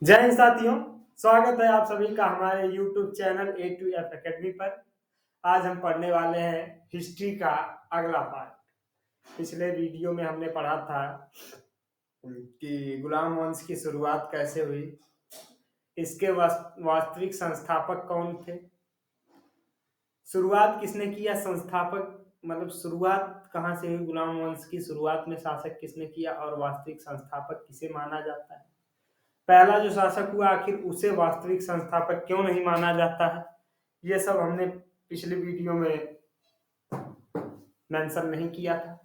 जय हिंद साथियों। स्वागत है आप सभी का हमारे YouTube channel A to F academy पर। आज हम पढ़ने वाले हैं हिस्ट्री का अगला पार्ट। पिछले वीडियो में हमने पढ़ा था कि गुलाम वंश की शुरुआत कैसे हुई, इसके वास्तविक संस्थापक कौन थे, शुरुआत किसने किया, संस्थापक मतलब शुरुआत कहाँ से हुई, गुलाम वंश की शुरुआत में शासक किसने किया और वास्तविक संस्थापक किसे माना जाता है। पहला जो शासक हुआ आखिर उसे वास्तविक संस्थापक क्यों नहीं माना जाता है, ये सब हमने पिछले वीडियो में मेंशन नहीं किया था।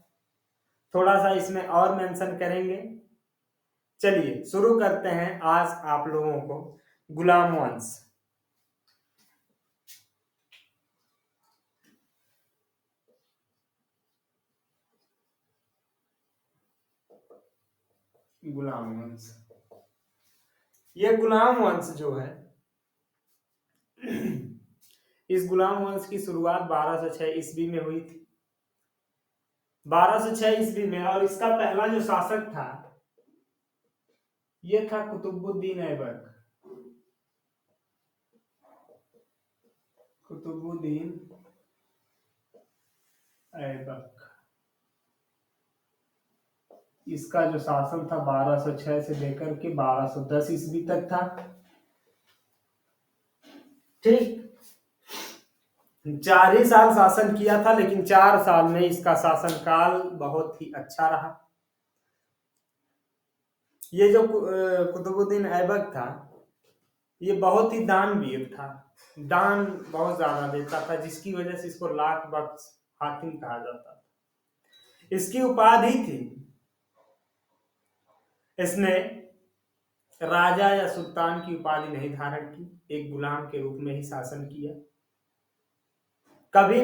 थोड़ा सा इसमें और मेंशन करेंगे। चलिए शुरू करते हैं आज आप लोगों को गुलाम वंश। गुलाम वंश, ये गुलाम वंश जो है इस गुलाम वंश की शुरुआत 1206 ईस्वी में हुई थी। 1206 ईस्वी में, और इसका पहला जो शासक था ये था कुतुबुद्दीन ऐबक। कुतुबुद्दीन ऐबक, इसका जो शासन था 1206 से लेकर के 1210 ईस्वी तक था। ठीक, 4 ही साल शासन किया था, लेकिन 4 साल में इसका शासन काल बहुत ही अच्छा रहा। ये जो कुतुबुद्दीन ऐबक था ये बहुत ही दानवीर था, दान बहुत ज्यादा देता था, जिसकी वजह से इसको लाख बख्श हाकिम कहा जाता था। इसकी उपाधि थी, इसने राजा या सुल्तान की उपाधि नहीं धारण की, एक गुलाम के रूप में ही शासन किया। कभी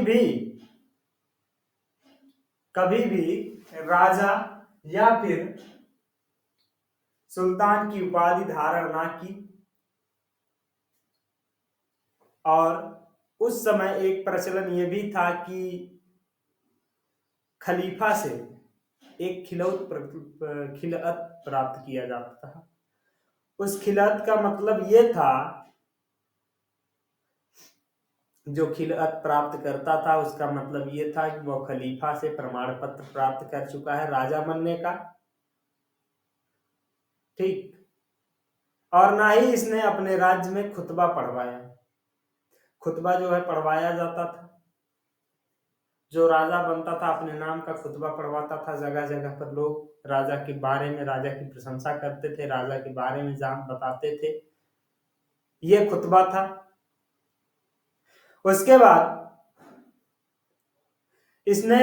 भी राजा या फिर सुल्तान की उपाधि धारण ना की। और उस समय एक प्रचलन ये भी था कि खलीफा से एक खिलअत प्राप्त किया जाता था। उस खिलअत का मतलब ये था, जो खिलअत प्राप्त करता था उसका मतलब ये था कि वह खलीफा से प्रमाण पत्र प्राप्त कर चुका है राजा बनने का। ठीक, और ना ही इसने अपने राज्य में खुतबा पढ़वाया। खुतबा जो है पढ़वाया जाता था, जो राजा बनता था अपने नाम का खुतबा पढ़वाता था। जगह जगह पर लोग राजा के बारे में, राजा की प्रशंसा करते थे, राजा के बारे में जान बताते थे। ये खुतबा था। उसके बाद इसने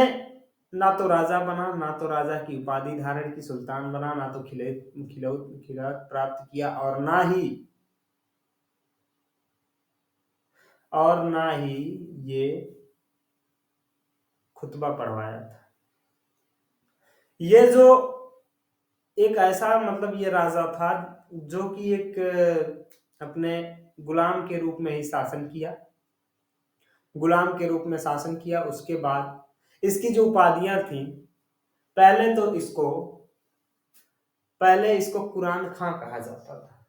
ना तो राजा बना, ना तो राजा की उपाधि धारण की, सुल्तान बना, ना तो खिलाफत प्राप्त किया, और ना ही ये खुतबा पढ़वाया था। ये जो एक ऐसा मतलब ये राजा था जो कि एक अपने गुलाम के रूप में ही शासन किया, गुलाम के रूप में शासन किया। उसके बाद इसकी जो उपाधियां थी, पहले इसको कुरान खां कहा जाता था।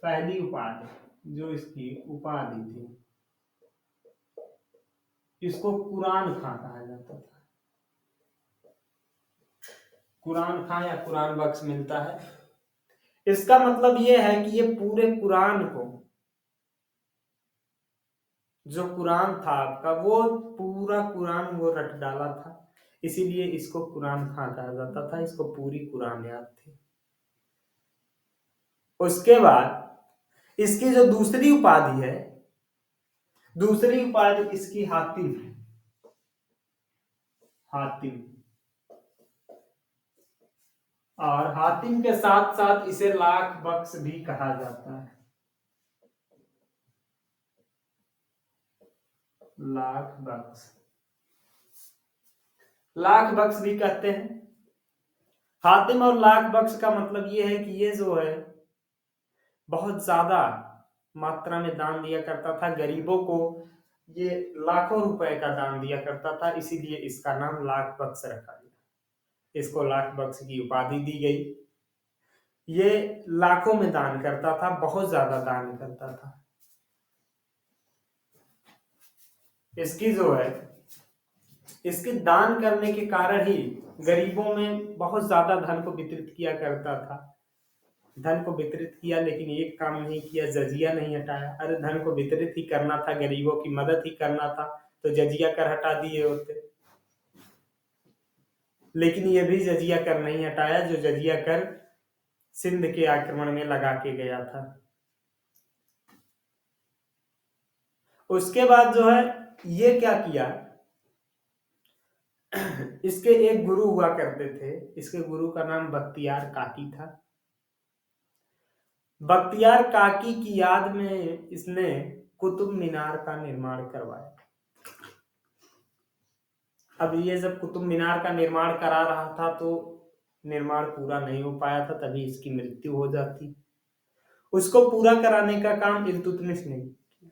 पहली उपाधि जो इसकी उपाधि थी, इसको कुरान खां कहा जाता था। कुरान खां या कुरान बख्श मिलता है। इसका मतलब यह है कि ये पूरे कुरान को, जो कुरान था आपका, वो पूरा कुरान वो रट डाला था, इसीलिए इसको कुरान खां कहा जाता था। इसको पूरी कुरान याद थी। उसके बाद इसकी जो दूसरी उपाधि है, दूसरी उपाधि इसकी हातिम है। हातिम, और हातिम के साथ साथ इसे लाख बख्श भी कहा जाता है। लाख बख्श, लाख बख्श भी कहते हैं। हातिम और लाख बख्श का मतलब ये है कि ये जो है बहुत ज्यादा मात्रा में दान दिया करता था गरीबों को। ये लाखों रुपए का दान दिया करता था, इसीलिए इसका नाम लाख बख्श रखा गया। इसको लाख बख्श की उपाधि दी गई। ये लाखों में दान करता था, बहुत ज्यादा दान करता था। इसकी जो है, इसके दान करने के कारण ही गरीबों में बहुत ज्यादा धन को वितरित किया करता था। धन को वितरित किया, लेकिन एक काम नहीं किया, जजिया नहीं हटाया। अरे धन को वितरित ही करना था, गरीबों की मदद ही करना था, तो जजिया कर हटा दिए होते। लेकिन ये भी जजिया कर नहीं हटाया, जो जजिया कर सिंध के आक्रमण में लगा के गया था। उसके बाद जो है ये क्या किया, इसके एक गुरु हुआ करते थे, इसके गुरु का नाम बख्तियार काकी था। बख्तियार काकी की याद में इसने कुतुब मीनार का निर्माण करवाया। अब ये जब कुतुब मीनार का निर्माण करा रहा था तो निर्माण पूरा नहीं हो पाया था, तभी इसकी मृत्यु हो जाती। उसको पूरा कराने का काम इल्तुतमिश ने किया।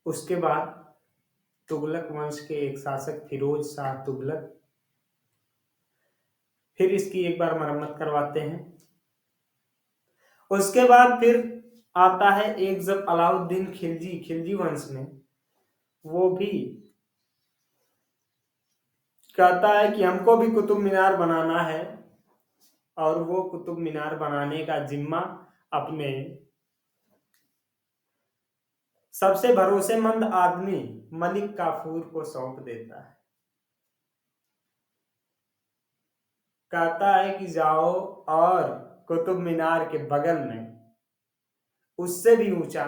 उसके बाद तुगलक वंश के एक शासक फिरोज शाह तुगलक फिर इसकी एक बार मरम्मत करवाते हैं। उसके बाद फिर आता है एक, जब अलाउद्दीन खिलजी, खिलजी वंश में, वो भी कहता है कि हमको भी कुतुब मीनार बनाना है, और वो कुतुब मीनार बनाने का जिम्मा अपने सबसे भरोसेमंद आदमी मलिक काफूर को सौंप देता है। कहता है कि जाओ और कुतुब मीनार के बगल में उससे भी ऊंचा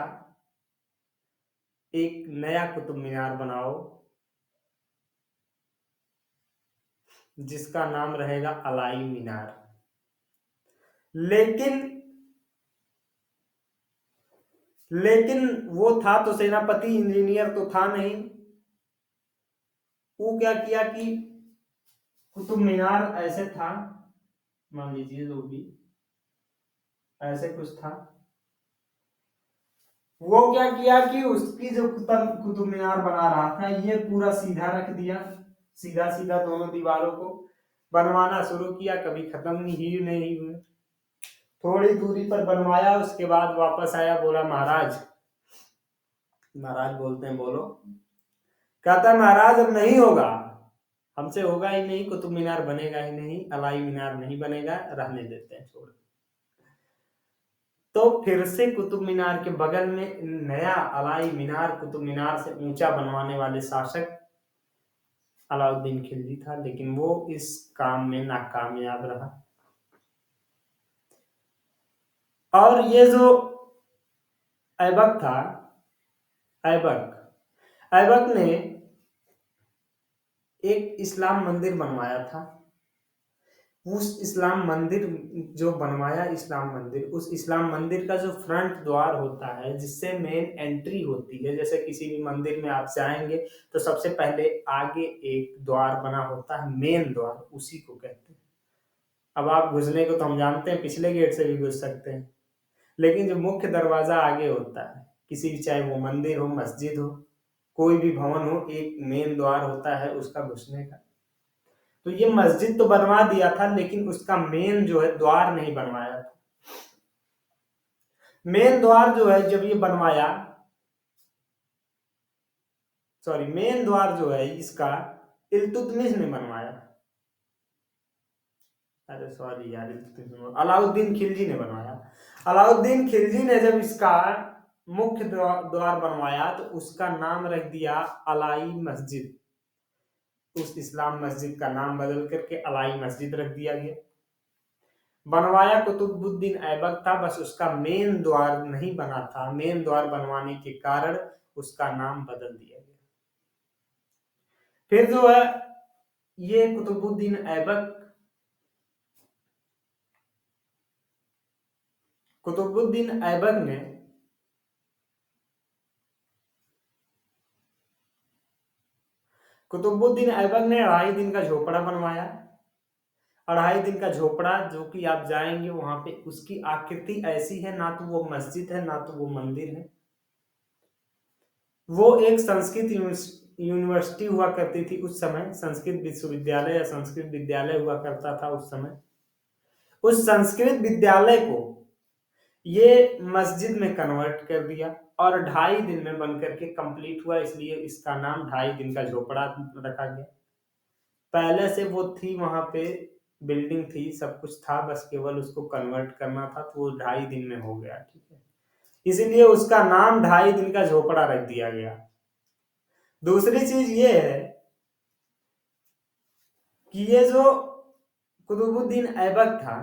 एक नया कुतुब मीनार बनाओ, जिसका नाम रहेगा अलाई मीनार। लेकिन वो था तो सेनापति, इंजीनियर तो था नहीं। वो क्या किया कि कुतुब मीनार ऐसे था, मान लीजिए जो भी ऐसे कुछ था, वो क्या किया कि उसकी जो कुतुब मीनार बना रहा था, ये पूरा सीधा रख दिया, सीधा सीधा दोनों दीवारों को बनवाना शुरू किया, कभी खत्म ही नहीं हुए। थोड़ी दूरी पर बनवाया, उसके बाद वापस आया, बोला महाराज, महाराज बोलते हैं बोलो। कहता महाराज अब नहीं होगा, हमसे होगा ही नहीं, कुतुब मीनार बनेगा ही नहीं, अलाई मीनार नहीं बनेगा, रहने देते हैं, छोड़। तो फिर से कुतुब मीनार के बगल में नया अलाई मीनार, कुतुब मीनार से ऊंचा बनवाने वाले शासक अलाउद्दीन खिलजी था, लेकिन वो इस काम में नाकामयाब रहा। और ये जो ऐबक था, ऐबक ने एक इस्लाम मंदिर बनवाया था। उस इस्लाम मंदिर जो बनवाया, इस्लाम मंदिर, उस इस्लाम मंदिर का जो फ्रंट द्वार होता है, जिससे मेन एंट्री होती है, जैसे किसी भी मंदिर में आप जाएंगे तो सबसे पहले आगे एक द्वार बना होता है, मेन द्वार, उसी को कहते हैं। अब आप घुसने को तो हम जानते हैं पिछले गेट से भी घुस सकते हैं, लेकिन जो मुख्य दरवाजा आगे होता है किसी भी, चाहे वो मंदिर हो, मस्जिद हो, कोई भी भवन हो, एक मेन द्वार होता है उसका घुसने का। तो ये मस्जिद तो बनवा दिया था, लेकिन उसका मेन जो है द्वार नहीं बनवाया था। मेन द्वार जो है जब ये बनवाया, सॉरी, मेन द्वार जो है इसका इल्तुतमिश ने बनवाया। अरे सॉरी यार, अलाउद्दीन खिलजी ने बनवाया। अलाउद्दीन खिलजी ने जब इसका मुख्य द्वार बनवाया तो उसका नाम रख दिया अलाई मस्जिद। उस इस्लाम मस्जिद का नाम बदल करके अलाई मस्जिद रख दिया गया। बनवाया कुतुबुद्दीन ऐबक था, बस उसका मेन द्वार नहीं बना था, मेन द्वार बनवाने के कारण उसका नाम बदल दिया गया। फिर जो है ये कुतुबुद्दीन ऐबक, कुतुबुद्दीन ऐबक ने कुतुबुद्दीन ऐबक ने 2.5 दिन का झोपड़ा बनवाया। 2.5 दिन का झोपड़ा, जो कि आप जाएंगे वहां पे, उसकी आकृति ऐसी है, ना तो वो मस्जिद है ना तो वो मंदिर है। वो एक संस्कृत यूनिवर्सिटी हुआ करती थी उस समय, संस्कृत विश्वविद्यालय या संस्कृत विद्यालय हुआ करता था उस समय। उस संस्कृत विद्यालय को ये मस्जिद में कन्वर्ट कर दिया और 2.5 दिन में बनकर के कंप्लीट हुआ, इसलिए इसका नाम 2.5 दिन का झोपड़ा रखा गया। पहले से वो थी, वहां पे बिल्डिंग थी, सब कुछ था, बस केवल उसको कन्वर्ट करना था, तो वो 2.5 दिन में हो गया। ठीक है, इसीलिए उसका नाम 2.5 दिन का झोपड़ा रख दिया गया। दूसरी चीज ये है कि ये जो कुतुबुद्दीन ऐबक था,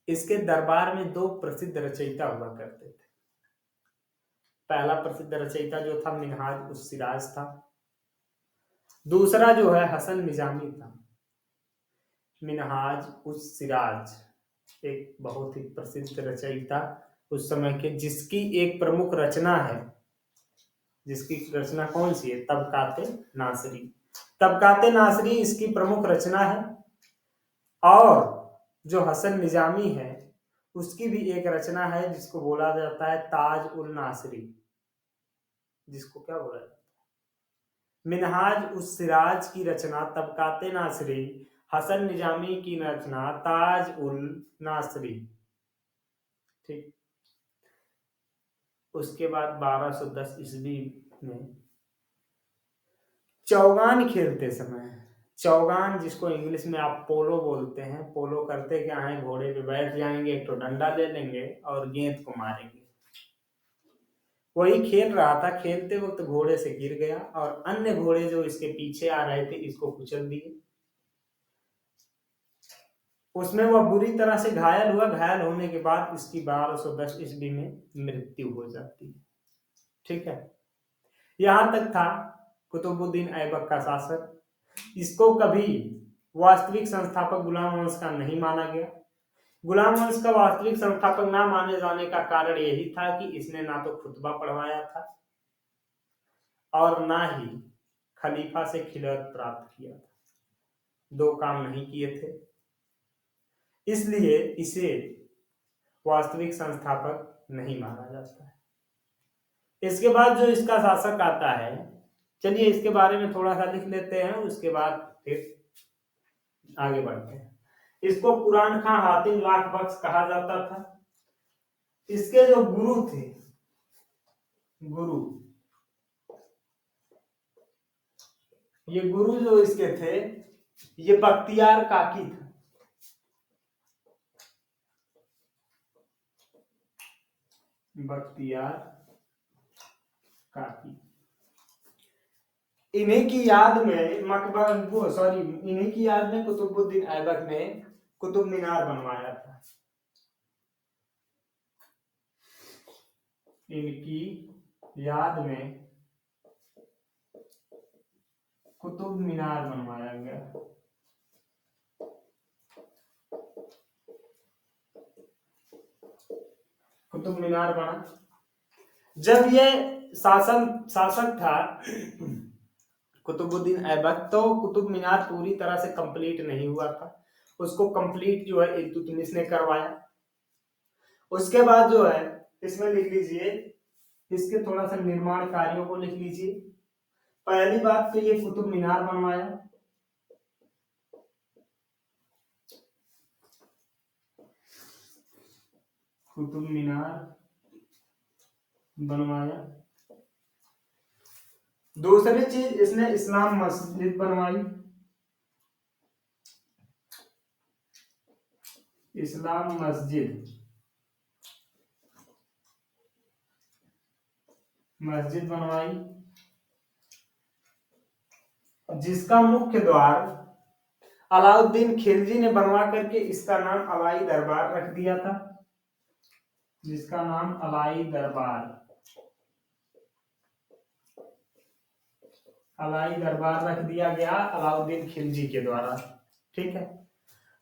इसके दरबार में 2 प्रसिद्ध रचयिता हुआ करते थे। पहला प्रसिद्ध रचयिता जो था मिनहाज उस सिराज था, दूसरा जो है हसन निजामी था। मिनहाज उस सिराज एक बहुत ही प्रसिद्ध रचयिता उस समय के, जिसकी एक प्रमुख रचना है, जिसकी रचना कौन सी है, तबकाते नासरी। तबकाते नासरी इसकी प्रमुख रचना है। और जो हसन निजामी है उसकी भी एक रचना है जिसको बोला जाता है ताज उल नासरी। जिसको क्या बोला जाता है, मिनहाज उस सिराज की रचना तबकाते नासरी, हसन निजामी की रचना ताज उल नासरी। ठीक, उसके बाद 1210 ईस्वी में चौगान खेलते समय, चौगान जिसको इंग्लिश में आप पोलो बोलते हैं, पोलो करते क्या है, घोड़े पे बैठ जाएंगे, एक तो डंडा ले लेंगे और गेंद को मारेंगे। वही खेल रहा था, खेलते वक्त घोड़े से गिर गया और अन्य घोड़े जो इसके पीछे आ रहे थे इसको कुचल दिए। उसमें वह बुरी तरह से घायल हुआ। घायल होने के बाद इसकी 1210 ईस्वी में मृत्यु हो जाती है। ठीक है, यहां तक था कुतुबुद्दीन ऐबक का शासक। इसको कभी वास्तविक संस्थापक गुलाम वंश का नहीं माना गया। गुलाम वंश का वास्तविक संस्थापक ना माने जाने का कारण यही था कि इसने ना तो खुतबा पढ़वाया था और ना ही खलीफा से खिलाफत प्राप्त किया था। 2 काम नहीं किए थे, इसलिए इसे वास्तविक संस्थापक नहीं माना जाता है। इसके बाद जो इसका शासक आता है, चलिए इसके बारे में थोड़ा सा लिख लेते हैं, उसके बाद फिर आगे बढ़ते हैं। इसको कुरान खां हातिम लाख बख्श कहा जाता था। इसके जो गुरु थे, गुरु, ये गुरु जो इसके थे, ये बख्तियार काकी था। बख्तियार काकी। इन्हीं की याद में इन्हीं की याद में कुतुबुद्दीन ऐबक ने कुतुब मीनार बनवाया था। इनकी याद में कुतुब मीनार बनवाया गया। कुतुब मीनार बना। जब ये शासक था कुतुबुद्दीन ऐबक, तो कुतुब मीनार पूरी तरह से कंप्लीट नहीं हुआ था। उसको कंप्लीट जो है इल्तुतमिश ने करवाया। उसके बाद जो है इसमें लिख लीजिए, इसके थोड़ा सा निर्माण कार्यों को लिख लीजिए। पहली बात तो ये कुतुब मीनार बनवाया। कुतुब मीनार बनवाया। दूसरी चीज, इसने इस्लाम मस्जिद बनवाई। इस्लाम मस्जिद बनवाई, जिसका मुख्य द्वार अलाउद्दीन खिलजी ने बनवा करके इसका नाम अलाई दरबार रख दिया था। जिसका नाम अलाई दरबार रख दिया गया अलाउद्दीन खिलजी के द्वारा। ठीक है,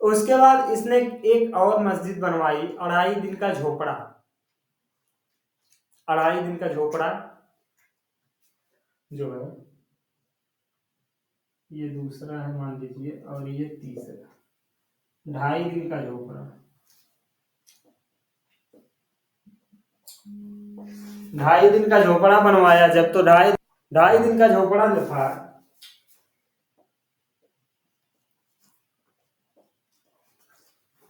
उसके बाद इसने एक और मस्जिद बनवाई, 2.5 दिन का झोपड़ा। 2.5 दिन का झोपड़ा जो है, ये दूसरा है मान लीजिए, और ये तीसरा। 2.5 दिन का झोपड़ा, 2.5 दिन का झोपड़ा बनवाया। जब तो 2.5 दिन का झोपड़ा जो था,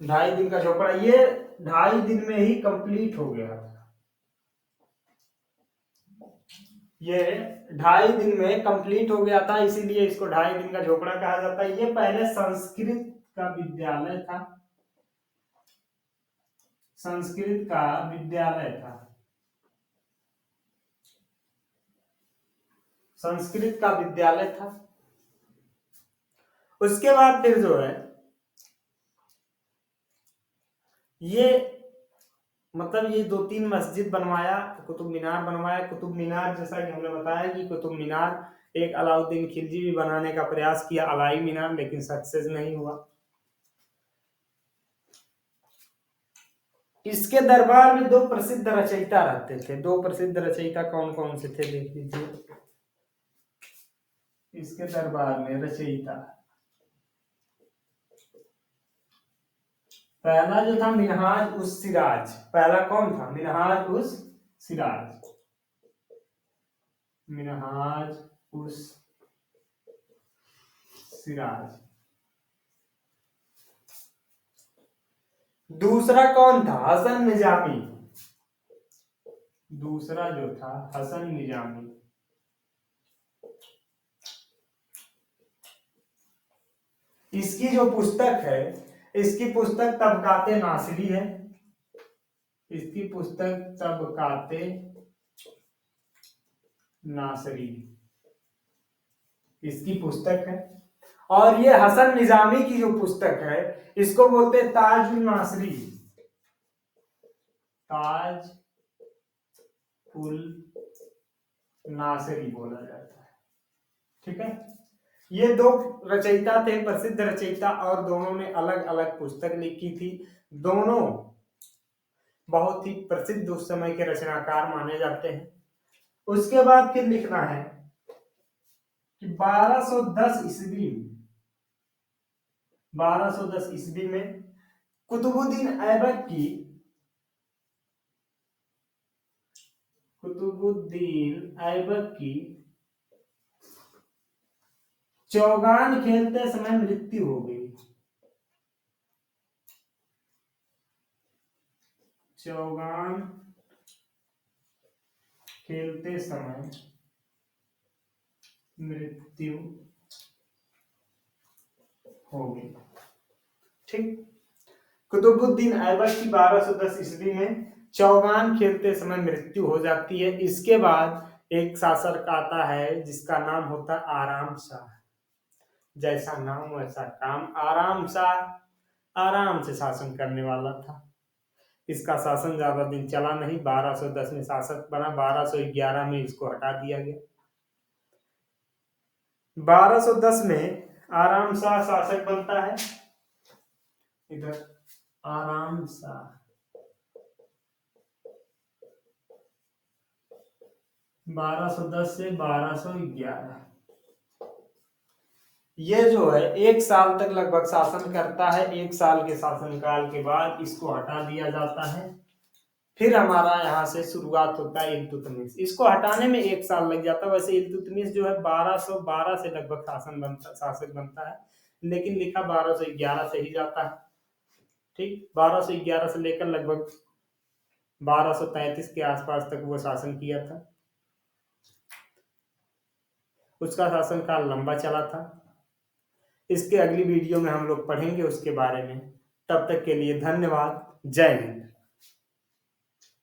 2.5 दिन का झोपड़ा, ये 2.5 दिन में ही कंप्लीट हो गया था। ये 2.5 दिन में कंप्लीट हो गया था, इसीलिए इसको 2.5 दिन का झोपड़ा कहा जाता है। ये पहले संस्कृत का विद्यालय था, संस्कृत का विद्यालय था, संस्कृत का विद्यालय था। उसके बाद फिर जो है ये मतलब ये 2-3 मस्जिद बनवाया, कुतुब मीनार बनवाया। कुतुब मीनार जैसा कि हमने बताया कि कुतुब मीनार एक अलाउद्दीन खिलजी भी बनाने का प्रयास किया, अलाई मीनार, लेकिन सक्सेस नहीं हुआ। इसके दरबार में 2 प्रसिद्ध रचयिता रहते थे। 2 प्रसिद्ध रचयिता कौन कौन से थे देख लीजिए। इसके दरबार में रचयिता, पहला जो था मिनहाज उस सिराज। पहला कौन था? मिनहाज उस सिराज, मिनहाज उस सिराज। दूसरा कौन था? हसन निजामी। दूसरा जो था हसन निजामी। इसकी जो पुस्तक है, इसकी पुस्तक तबकाते नासिरी है। इसकी पुस्तक तबकाते नासिरी इसकी पुस्तक है। और ये हसन निजामी की जो पुस्तक है इसको बोलते हैं ताजुल नासरी, ताज उल नासरी बोला जाता है। ठीक है, ये 2 रचयिता थे, प्रसिद्ध रचयिता, और दोनों ने अलग अलग पुस्तक लिखी थी। दोनों बहुत ही प्रसिद्ध उस समय के रचनाकार माने जाते हैं। उसके बाद फिर लिखना है कि 1210 ईस्वी में, 1210 ईस्वी में कुतुबुद्दीन ऐबक की, कुतुबुद्दीन ऐबक की चौगान खेलते समय मृत्यु हो गई। चौगान खेलते समय मृत्यु हो गई। ठीक, कुतुबुद्दीन ऐबक की 1210 ईस्वी में चौगान खेलते समय मृत्यु हो जाती है। इसके बाद एक शासक आता है जिसका नाम होता है आराम शाह। जैसा नाम वैसा काम, आराम शाह आराम से शासन करने वाला था। इसका शासन ज्यादा दिन चला नहीं, 1210 में शासक बना, 1211 में इसको हटा दिया गया। 1210 में आराम शाह शासक बनता है। इधर आराम शाह, 1210 से 1211, ये जो है 1 साल तक लगभग शासन करता है। 1 साल के शासनकाल के बाद इसको हटा दिया जाता है। फिर हमारा यहाँ से शुरुआत होता है इल्तुतमिश। इसको हटाने में 1 साल लग जाता है। वैसे इल्तुतमिश जो है 1212 से लगभग शासक बनता है, लेकिन लिखा 1211 से ही जाता है। ठीक, 1211 से लेकर लगभग 1233 के आसपास तक वो शासन किया था। उसका शासनकाल लंबा चला था। इसके अगली वीडियो में हम लोग पढ़ेंगे उसके बारे में। तब तक के लिए धन्यवाद। जय हिंद।